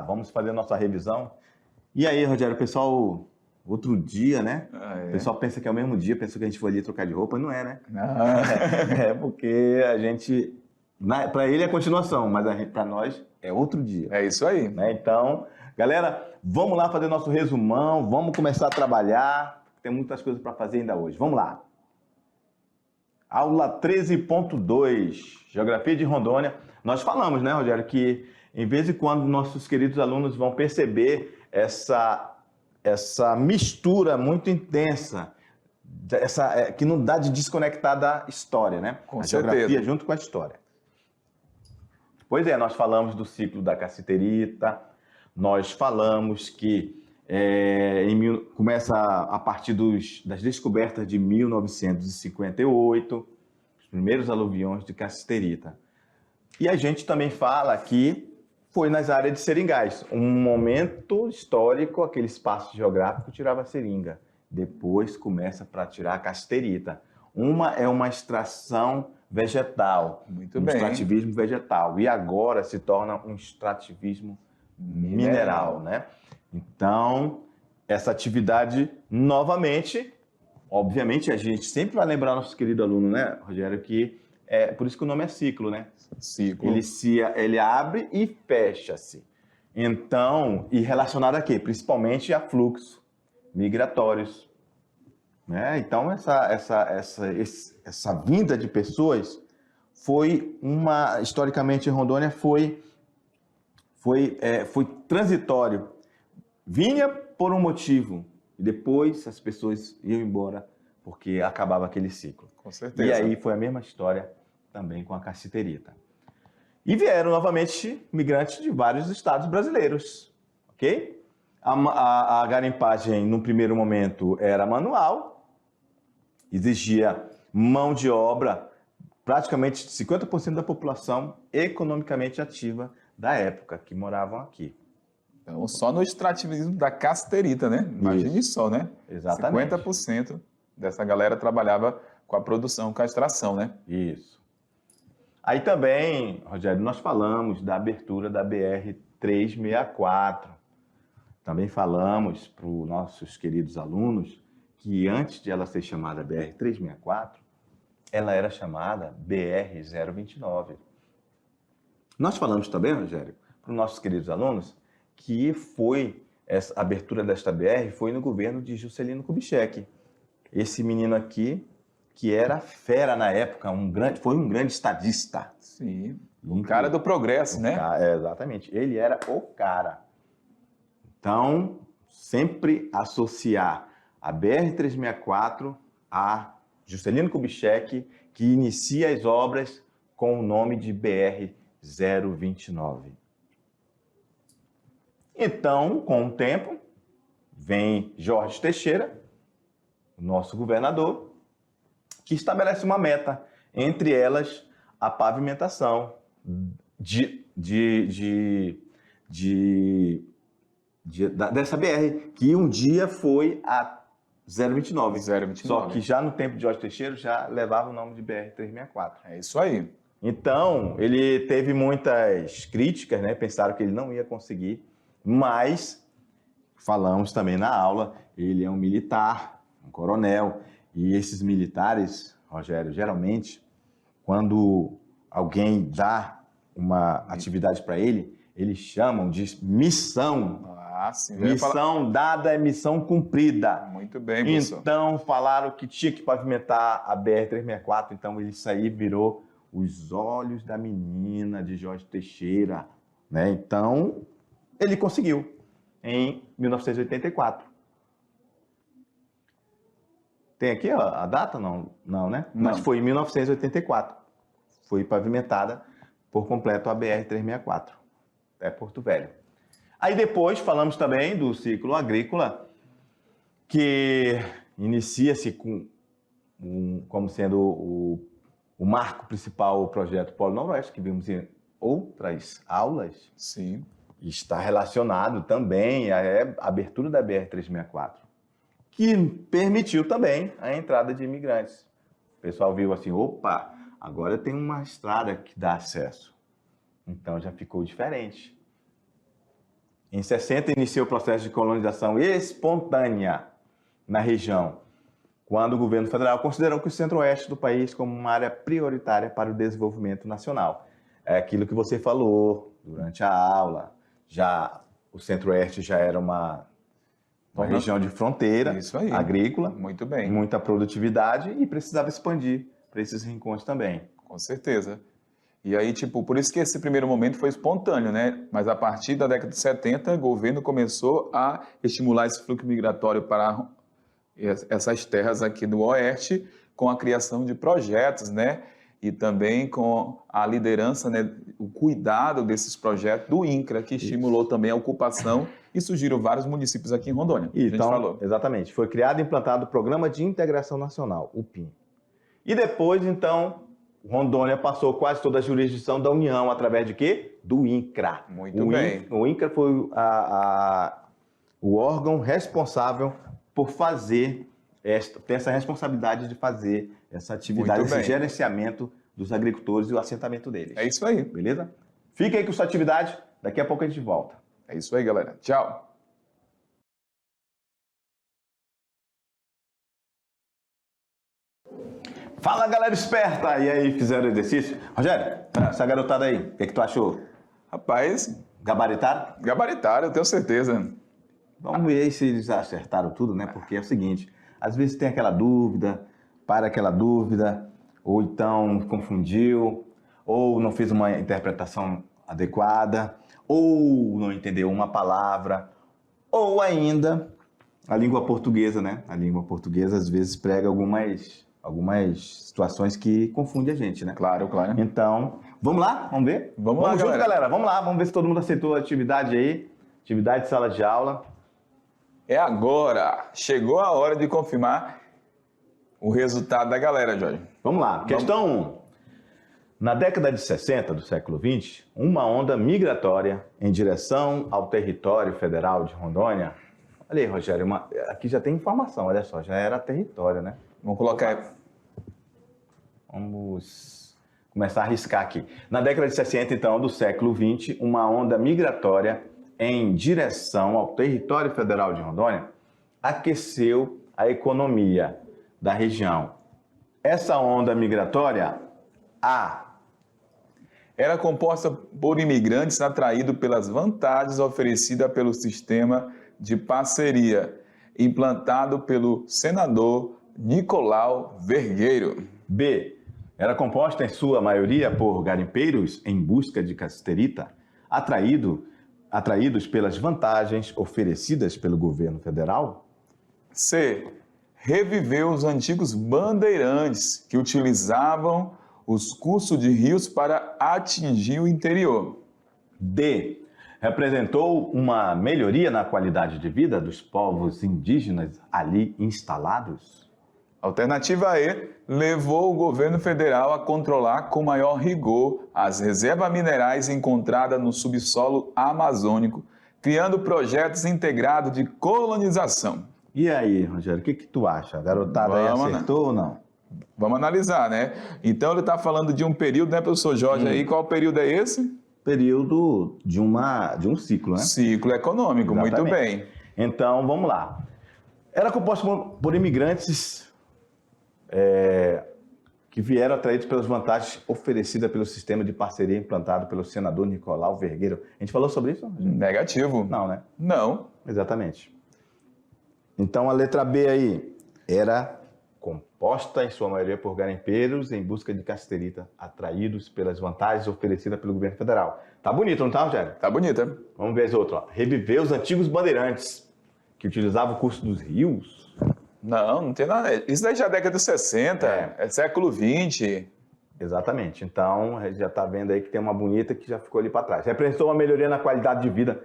Vamos fazer nossa revisão. E aí, Rogério, pessoal, outro dia, né? O pessoal pensa que é o mesmo dia, pensa que a gente foi ali trocar de roupa, não é, né? É porque a gente, para ele é continuação, mas para nós é outro dia. É isso aí. Né? Então, galera, vamos lá fazer nosso resumão, vamos começar a trabalhar, tem muitas coisas para fazer ainda hoje. Vamos lá. Aula 13.2, Geografia de Rondônia. Nós falamos, né, Rogério, que em vez em quando nossos queridos alunos vão perceber essa mistura muito intensa, que não dá de desconectar da história, né? Com a certeza. Geografia junto com a história. Pois é, nós falamos do ciclo da cassiterita, nós falamos que começa a partir das descobertas de 1958, os primeiros aluviões de cassiterita. E a gente também fala que foi nas áreas de seringais. Um momento histórico, aquele espaço geográfico tirava seringa. Depois começa para tirar a cassiterita. Uma é uma extração vegetal, extrativismo vegetal. E agora se torna um extrativismo mineral, né? Então, essa atividade, novamente, obviamente, a gente sempre vai lembrar nosso querido aluno, né, Rogério, que por isso que o nome é ciclo, né? Ciclo. Ele abre e fecha-se. Então, e relacionado a quê? Principalmente a fluxos migratórios. Né? Então, essa vinda de pessoas foi historicamente em Rondônia, foi transitório. Vinha por um motivo e depois as pessoas iam embora porque acabava aquele ciclo. Com certeza. E aí foi a mesma história também com a cassiterita. E vieram novamente migrantes de vários estados brasileiros, ok? A garimpagem, no primeiro momento, era manual, exigia mão de obra, praticamente 50% da população economicamente ativa da época, que moravam aqui. Então, só no extrativismo da cassiterita, né? Imagine só, né? Exatamente. 50% dessa galera trabalhava com a produção, com a extração, né? Isso. Aí também, Rogério, nós falamos da abertura da BR-364. Também falamos para os nossos queridos alunos que antes de ela ser chamada BR-364, ela era chamada BR-029. Nós falamos também, Rogério, para os nossos queridos alunos, que a abertura desta BR foi no governo de Juscelino Kubitschek. Esse menino aqui, que era fera na época, foi um grande estadista. Sim, o cara do progresso, né? Exatamente, ele era o cara. Então, sempre associar a BR-364 a Juscelino Kubitschek, que inicia as obras com o nome de BR-029. Então, com o tempo, vem Jorge Teixeira, o nosso governador, que estabelece uma meta, entre elas a pavimentação dessa BR, que um dia foi a 029. Só que já no tempo de Jorge Teixeira já levava o nome de BR-364. É isso aí. Então, ele teve muitas críticas, né? Pensaram que ele não ia conseguir, mas falamos também na aula, ele é um militar, um coronel, e esses militares, Rogério, geralmente, quando alguém dá uma atividade para ele, eles chamam de missão. Sim, missão dada é missão cumprida. Muito bem, professor. Então, falaram que tinha que pavimentar a BR-364, então isso aí virou os olhos da menina de Jorge Teixeira, né? Então, ele conseguiu em 1984. Tem aqui a data? Não, né? Não. Mas foi em 1984. Foi pavimentada por completo a BR-364, até Porto Velho. Aí depois falamos também do ciclo agrícola, que inicia-se como sendo o marco principal, o projeto Polo Noroeste, que vimos em outras aulas. Sim. Está relacionado também à abertura da BR-364, que permitiu também a entrada de imigrantes. O pessoal viu assim, opa, agora tem uma estrada que dá acesso. Então já ficou diferente. Em 60, iniciou o processo de colonização espontânea na região, quando o governo federal considerou que o centro-oeste do país como uma área prioritária para o desenvolvimento nacional. É aquilo que você falou durante a aula. Já o centro-oeste já era uma região de fronteira agrícola, muito bem, muita produtividade e precisava expandir para esses rincões também. Com certeza. E aí, tipo, por isso que esse primeiro momento foi espontâneo, né? Mas a partir da década de 70, o governo começou a estimular esse fluxo migratório para essas terras aqui do Oeste, com a criação de projetos, né? E também com a liderança, né? O cuidado desses projetos do INCRA, que estimulou também a ocupação e surgiram vários municípios aqui em Rondônia. Então, exatamente. Foi criado e implantado o Programa de Integração Nacional, o PIN. E depois, então, Rondônia passou quase toda a jurisdição da União através de quê? Do INCRA. Muito bem. O INCRA foi o órgão responsável por fazer, tem essa responsabilidade de fazer essa atividade, esse gerenciamento dos agricultores e o assentamento deles. É isso aí. Beleza? Fica aí com sua atividade, daqui a pouco a gente volta. É isso aí, galera. Tchau. Fala, galera esperta! E aí, fizeram exercício? Rogério, essa garotada aí, o que tu achou? Rapaz... Gabaritaram? Gabaritaram, eu tenho certeza. Vamos ver se eles acertaram tudo, né? Porque é o seguinte, às vezes tem aquela dúvida, para aquela dúvida, ou então confundiu, ou não fez uma interpretação adequada, ou não entendeu uma palavra, ou ainda a língua portuguesa, né? A língua portuguesa às vezes prega algumas situações que confundem a gente, né? Claro, claro. Então, vamos lá? Vamos ver? Vamos lá, junto, galera. Vamos lá, vamos ver se todo mundo aceitou a atividade aí. Atividade de sala de aula. É agora. Chegou a hora de confirmar o resultado da galera, Jorge. Vamos lá. Questão 1. Na década de 60 do século XX, uma onda migratória em direção ao território federal de Rondônia... Olha aí, Rogério, aqui já tem informação, olha só, já era território, né? Vamos colocar... Vamos começar a arriscar aqui. Na década de 60, então, do século XX, uma onda migratória em direção ao território federal de Rondônia aqueceu a economia da região. Essa onda migratória, era composta por imigrantes atraídos pelas vantagens oferecidas pelo sistema de parceria implantado pelo senador Nicolau Vergueiro. B. Era composta, em sua maioria, por garimpeiros em busca de cassiterita, atraídos pelas vantagens oferecidas pelo governo federal. C. Reviveu os antigos bandeirantes que utilizavam os cursos de rios para atingir o interior. D. Representou uma melhoria na qualidade de vida dos povos indígenas ali instalados. Alternativa E, levou o governo federal a controlar com maior rigor as reservas minerais encontradas no subsolo amazônico, criando projetos integrados de colonização. E aí, Rogério, o que tu acha? A garotada aí acertou ou não? Vamos analisar, né? Então ele está falando de um período, né, professor Jorge? Aí qual período é esse? Período de um ciclo, né? Ciclo econômico, exatamente. Muito bem. Então, vamos lá. Era composto por imigrantes que vieram atraídos pelas vantagens oferecidas pelo sistema de parceria implantado pelo senador Nicolau Vergueiro. A gente falou sobre isso? Negativo. Não, né? Não. Exatamente. Então, a letra B aí era composta, em sua maioria, por garimpeiros em busca de cassiterita, atraídos pelas vantagens oferecidas pelo governo federal. Tá bonito, não tá, Rogério? Tá bonita. Vamos ver as outras. Reviver os antigos bandeirantes, que utilizavam o curso dos rios. Não tem nada. Isso daí já é década de 60, é século 20. Exatamente. Então, a gente já está vendo aí que tem uma bonita que já ficou ali para trás. Representou uma melhoria na qualidade de vida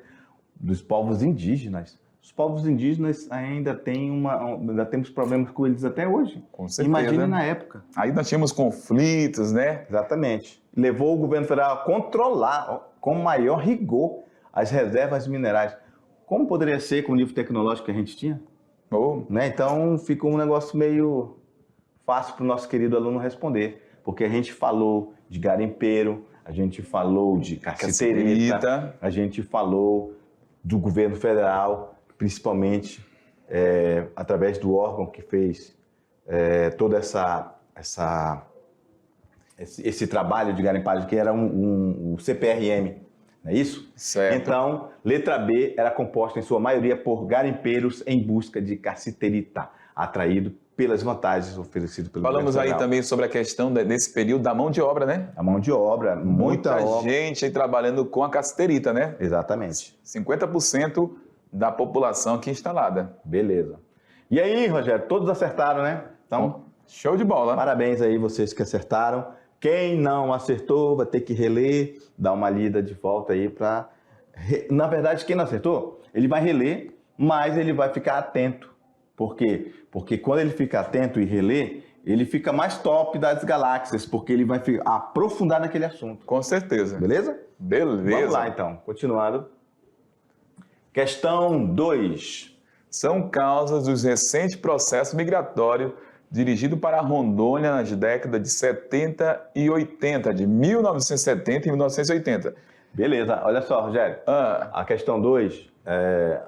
dos povos indígenas. Os povos indígenas ainda temos problemas com eles até hoje. Com certeza. Imagina na época. Aí nós tínhamos conflitos, né? Exatamente. Levou o governo federal a controlar com maior rigor as reservas minerais. Como poderia ser com o nível tecnológico que a gente tinha? Né? Então, ficou um negócio meio fácil para o nosso querido aluno responder. Porque a gente falou de garimpeiro, a gente falou de cassiterita, a gente falou do governo federal, principalmente através do órgão que fez todo esse trabalho de garimpagem, que era o CPRM, não é isso? Certo. Então, letra B era composta em sua maioria por garimpeiros em busca de cassiterita, atraído pelas vantagens oferecidas pelo Falamos governo aí federal. também sobre a questão desse período da mão de obra, né? A mão de obra, muita obra. Gente aí trabalhando com a cassiterita, né? Exatamente. 50% da população aqui instalada. Beleza. E aí, Rogério, todos acertaram, né? Então, show de bola. parabéns aí vocês que acertaram. Quem não acertou vai ter que reler, dar uma lida de volta aí para... Na verdade, quem não acertou, ele vai reler, mas ele vai ficar atento. Por quê? Porque quando ele fica atento e reler, ele fica mais top das galáxias, porque ele vai aprofundar naquele assunto. Com certeza. Beleza? Beleza. Vamos lá, então. Continuando. Questão 2. São causas dos recentes processos migratórios dirigido para Rondônia nas décadas de 70 e 80, de 1970 e 1980. Beleza. Olha só, Rogério. A questão 2,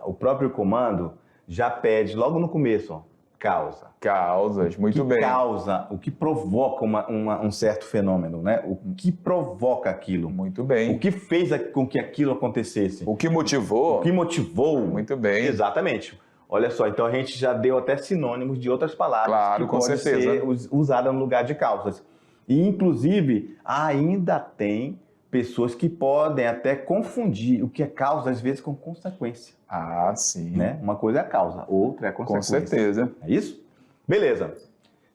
o próprio comando já pede logo no começo, ó, causa. Causas, muito bem. Causa, o que provoca um certo fenômeno, né? O que provoca aquilo. Muito bem. O que fez com que aquilo acontecesse. O que motivou. O que motivou. Muito bem. Exatamente. Olha só, então a gente já deu até sinônimos de outras palavras Claro, que com podem certeza. ser usadas no lugar de causas. E, inclusive, ainda tem pessoas que podem até confundir o que é causa, às vezes, com consequência. Ah, sim. Né? Uma coisa é a causa, outra é a consequência. Com certeza. É isso? Beleza.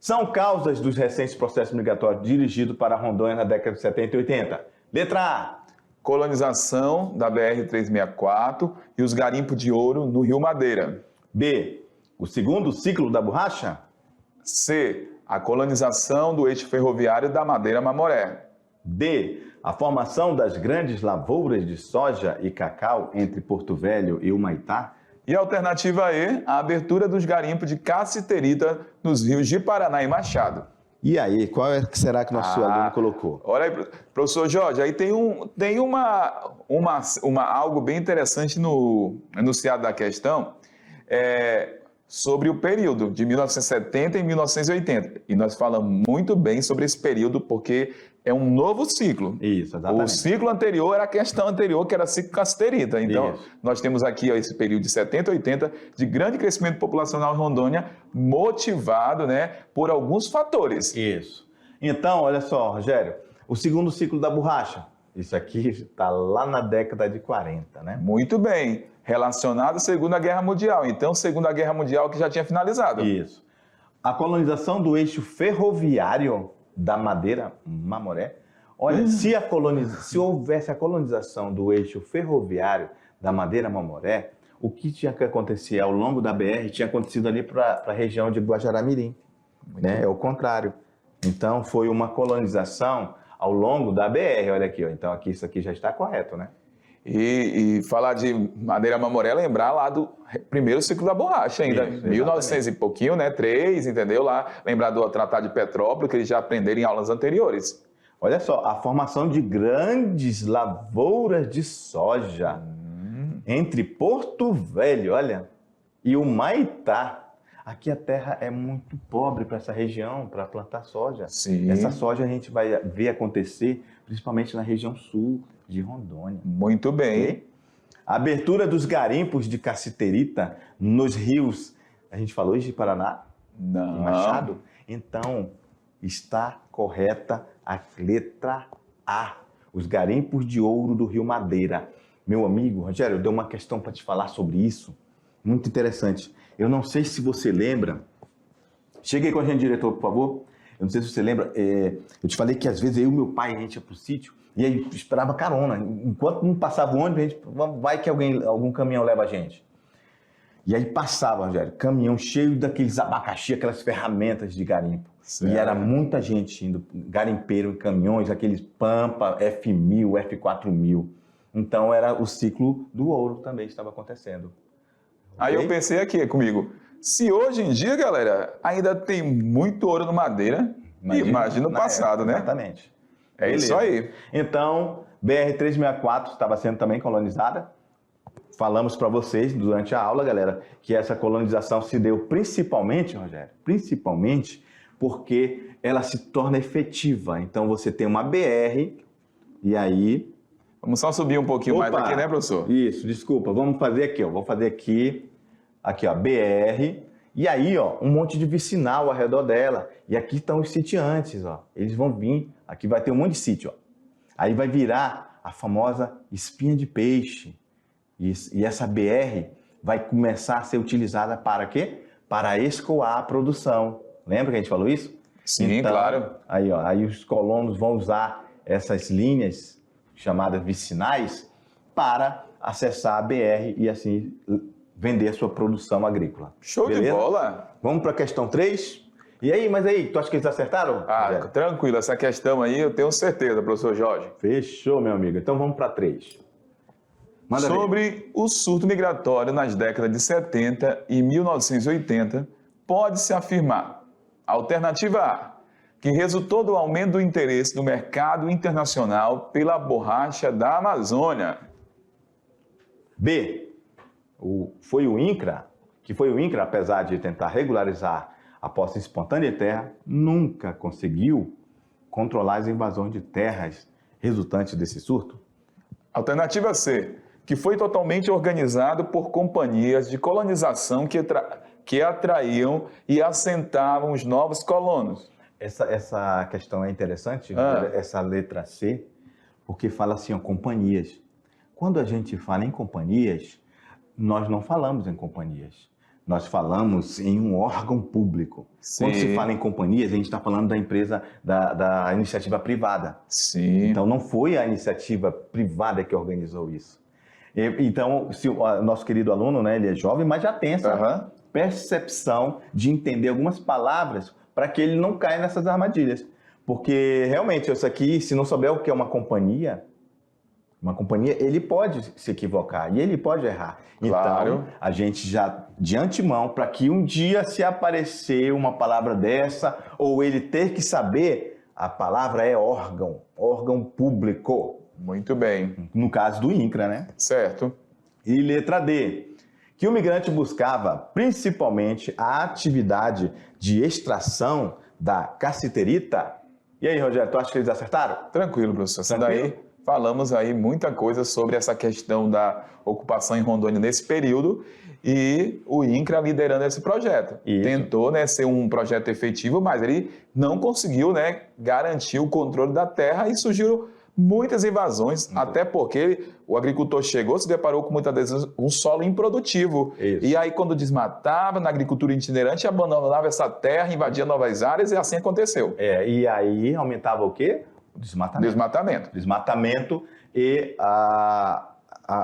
São causas dos recentes processos migratórios dirigidos para Rondônia na década de 70 e 80. Letra A. Colonização da BR-364 e os garimpos de ouro no Rio Madeira. B. O segundo ciclo da borracha. C. A colonização do eixo ferroviário da Madeira-Mamoré. D. A formação das grandes lavouras de soja e cacau entre Porto Velho e Humaitá. E a alternativa E, a abertura dos garimpos de cassiterita nos rios de Paraná e Machado. E aí, qual é que será que nosso aluno colocou? Olha aí, professor Jorge, aí tem algo bem interessante no enunciado da questão, sobre o período de 1970 e 1980. E nós falamos muito bem sobre esse período porque é um novo ciclo. Isso, exatamente. O ciclo anterior era a questão anterior, que era ciclo cassiterita. Então, Isso. nós temos aqui esse período de 70 e 80 de grande crescimento populacional em Rondônia, motivado, né, por alguns fatores. Isso. Então, olha só, Rogério, o segundo ciclo da borracha. Isso aqui está lá na década de 40, né? Muito bem. Relacionado à Segunda Guerra Mundial. Então, Segunda Guerra Mundial que já tinha finalizado. Isso. A colonização do eixo ferroviário da Madeira-Mamoré. Olha, se houvesse a colonização do eixo ferroviário da Madeira-Mamoré, o que tinha que acontecer ao longo da BR tinha acontecido ali para a região de Guajará-Mirim. Né? É o contrário. Então, foi uma colonização ao longo da BR. Olha aqui, ó. Então aqui, isso aqui já está correto, né? E falar de Madeira-Mamoré, lembrar lá do primeiro ciclo da borracha ainda, Isso, 1900 e pouquinho, né? 3, entendeu? Lá, lembrar do Tratado de Petrópolis, que eles já aprenderam em aulas anteriores. Olha só, a formação de grandes lavouras de soja entre Porto Velho, olha, e Humaitá. Aqui a terra é muito pobre para essa região, para plantar soja. Sim. Essa soja a gente vai ver acontecer principalmente na região sul de Rondônia. Muito bem. Okay? A abertura dos garimpos de cassiterita nos rios, a gente falou de Paraná Não. e Machado? Então, está correta a letra A, os garimpos de ouro do Rio Madeira. Meu amigo, Rogério, eu dei uma questão para te falar sobre isso, muito interessante. Eu não sei se você lembra, chega aí com a gente, diretor, por favor. Eu não sei se você lembra, eu te falei que às vezes eu e meu pai, a gente ia para o sítio e aí esperava carona. Enquanto não passava o ônibus, a gente, vai que algum caminhão leva a gente. E aí passava, Rogério, caminhão cheio daqueles abacaxi, aquelas ferramentas de garimpo. Certo. E era muita gente indo, garimpeiro em caminhões, aqueles Pampa, F1000, F4000. Então era o ciclo do ouro também estava acontecendo. Aí eu pensei aqui comigo, se hoje em dia, galera, ainda tem muito ouro no Madeira, imagina o passado, né? Exatamente. É Beleza. isso aí. Então, BR-364 estava sendo também colonizada. falamos para vocês durante a aula, galera, que essa colonização se deu principalmente, Rogério, principalmente porque ela se torna efetiva. Então você tem uma BR e aí... Vamos só subir um pouquinho mais aqui, né, professor? Isso, desculpa. Vamos fazer aqui, ó. Vou fazer aqui, ó, BR. E aí, ó, um monte de vicinal ao redor dela. E aqui estão os sitiantes, ó. Eles vão vir, aqui vai ter um monte de sítio, ó. Aí vai virar a famosa espinha de peixe. E essa BR vai começar a ser utilizada para quê? Para escoar a produção. Lembra que a gente falou isso? Sim, então, claro. Aí, ó, aí os colonos vão usar essas linhas chamadas vicinais para acessar a BR e assim vender a sua produção agrícola. Show. Beleza? De bola! Vamos para a questão 3? E aí, mas aí, tu acha que eles acertaram? Tranquilo, essa questão aí eu tenho certeza, professor Jorge. Fechou, meu amigo. Então vamos para 3. Manda Sobre ver. o surto migratório nas décadas de 70 e 1980, pode-se afirmar: alternativa A, que resultou do aumento do interesse do mercado internacional pela borracha da Amazônia. B, foi o INCRA, apesar de tentar regularizar a posse espontânea de terra, nunca conseguiu controlar as invasões de terras resultantes desse surto. Alternativa C, que foi totalmente organizado por companhias de colonização que atraíam e assentavam os novos colonos. Essa questão é interessante, essa letra C, porque fala assim, ó, companhias. Quando a gente fala em companhias, nós não falamos em companhias. Nós falamos em um órgão público. Sim. Quando se fala em companhias, a gente está falando da empresa, da iniciativa privada. Sim. Então, não foi a iniciativa privada que organizou isso. Então, se o nosso querido aluno, né, ele é jovem, mas já tem essa percepção de entender algumas palavras para que ele não caia nessas armadilhas. Porque, realmente, isso aqui, se não souber o que é uma companhia, ele pode se equivocar e ele pode errar. Claro. Então, a gente já, de antemão, para que um dia se aparecer uma palavra dessa, ou ele ter que saber, a palavra é órgão público. Muito bem. No caso do INCRA, né? Certo. E letra D, que o migrante buscava principalmente a atividade de extração da cassiterita. E aí, Rogério, tu acha que eles acertaram? Tranquilo, professor. Daí falamos aí muita coisa sobre essa questão da ocupação em Rondônia nesse período e o INCRA liderando esse projeto. Isso. Tentou, né, ser um projeto efetivo, mas ele não conseguiu, né, garantir o controle da terra e surgiram muitas invasões, até porque o agricultor chegou, se deparou com muitas vezes um solo improdutivo. Isso. E aí, quando desmatava na agricultura itinerante, abandonava essa terra, invadia novas áreas e assim aconteceu. E aí aumentava o quê? O desmatamento. Desmatamento e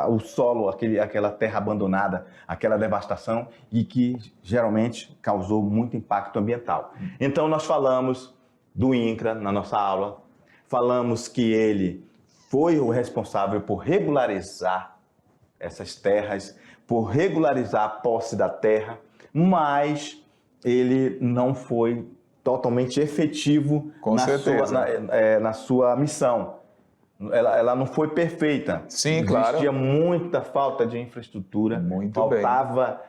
o solo, aquela terra abandonada, aquela devastação e que geralmente causou muito impacto ambiental. Então, nós falamos do INCRA na nossa aula, falamos que ele foi o responsável por regularizar essas terras, por regularizar a posse da terra, mas ele não foi totalmente efetivo na sua missão. Ela não foi perfeita. Sim, claro. Existia muita falta de infraestrutura, faltava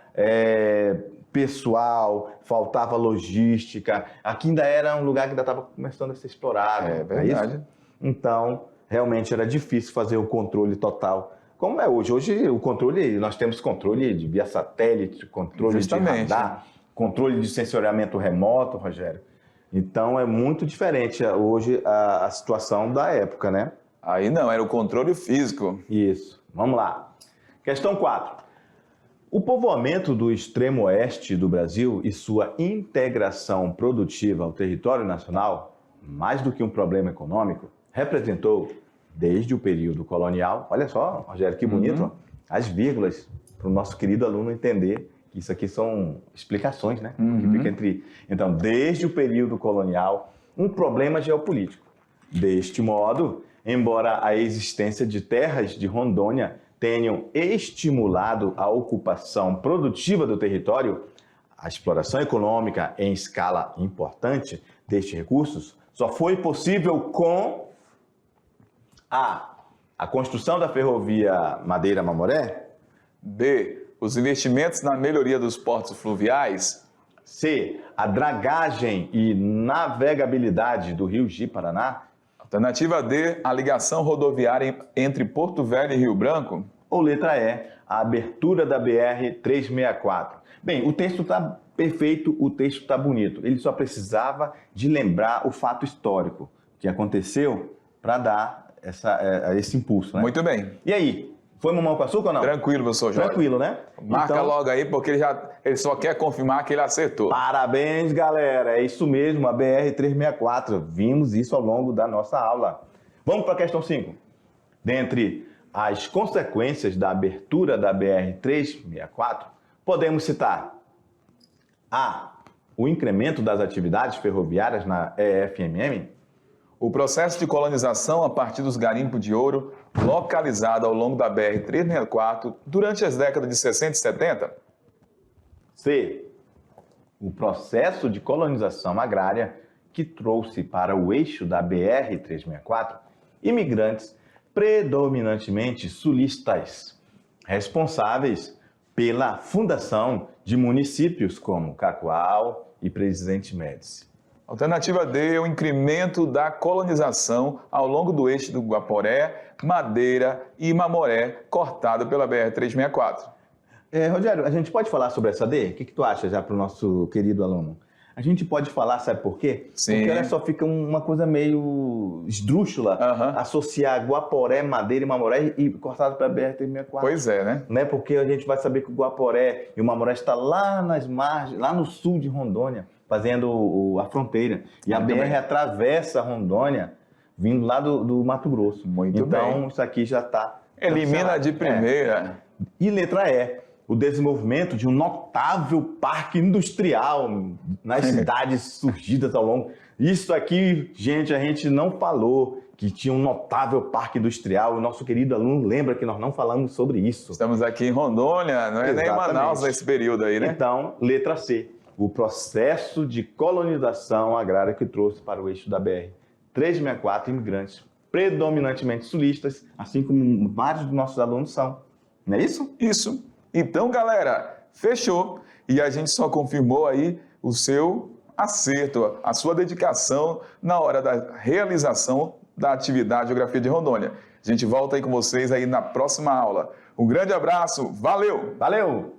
pessoal, faltava logística. Aqui ainda era um lugar que ainda estava começando a ser explorado. É verdade. É isso? Então, realmente era difícil fazer o controle total. Como é hoje? Hoje nós temos controle de via satélite, controle de radar, controle de sensoriamento remoto, Rogério. Então, é muito diferente hoje a situação da época, né? Aí não, era o controle físico. Isso. Vamos lá. Questão 4. O povoamento do extremo oeste do Brasil e sua integração produtiva ao território nacional, mais do que um problema econômico, representou, desde o período colonial, olha só, Rogério, que bonito, ó, as vírgulas, para o nosso querido aluno entender que isso aqui são explicações, né? Que fica então, desde o período colonial, um problema geopolítico. Deste modo, embora a existência de terras de Rondônia tenham estimulado a ocupação produtiva do território, a exploração econômica em escala importante destes recursos só foi possível com a construção da ferrovia Madeira-Mamoré, B, os investimentos na melhoria dos portos fluviais. C, a dragagem e navegabilidade do Rio Ji-Paraná. Alternativa D, a ligação rodoviária entre Porto Velho e Rio Branco. Ou letra E, a abertura da BR-364. Bem, o texto está perfeito, o texto está bonito. Ele só precisava de lembrar o fato histórico que aconteceu para dar esse impulso, né? Muito bem. E aí, foi mamão com açúcar ou não? Tranquilo, professor Jorge. Tranquilo, né? Marca Então, logo aí, porque ele só quer confirmar que ele acertou. parabéns, galera. É isso mesmo, a BR-364. Vimos isso ao longo da nossa aula. Vamos para a questão 5. Dentre as consequências da abertura da BR-364, podemos citar A, o incremento das atividades ferroviárias na EFMM. O processo de colonização a partir dos garimpos de ouro localizado ao longo da BR-364 durante as décadas de 60 e 70. C, o processo de colonização agrária que trouxe para o eixo da BR-364 imigrantes predominantemente sulistas, responsáveis pela fundação de municípios como Cacoal e Presidente Médici. Alternativa D, o incremento da colonização ao longo do eixo do Guaporé, Madeira e Mamoré, cortado pela BR-364. Rogério, a gente pode falar sobre essa D? O que tu acha já para o nosso querido aluno? A gente pode falar, sabe por quê? Sim. Porque olha só, fica uma coisa meio esdrúxula associar Guaporé, Madeira e Mamoré e cortado para a BR-364. Pois é, né? Porque a gente vai saber que o Guaporé e o Mamoré está lá nas margens, lá no sul de Rondônia, fazendo a fronteira. E a BR atravessa Rondônia, vindo lá do Mato Grosso. Muito bem. Então, isso aqui já está... Elimina de primeira. E letra E, o desenvolvimento de um notável parque industrial nas cidades surgidas ao longo. Isso aqui, gente, a gente não falou que tinha um notável parque industrial. O nosso querido aluno lembra que nós não falamos sobre isso. Estamos aqui em Rondônia, não é nem em Manaus nesse período aí, né? Então, letra C, o processo de colonização agrária que trouxe para o eixo da BR-364 imigrantes predominantemente sulistas, assim como vários dos nossos alunos são. Não é isso? Isso. Então, galera, fechou. E a gente só confirmou aí o seu acerto, a sua dedicação na hora da realização da atividade Geografia de Rondônia. A gente volta aí com vocês aí na próxima aula. Um grande abraço, valeu! Valeu!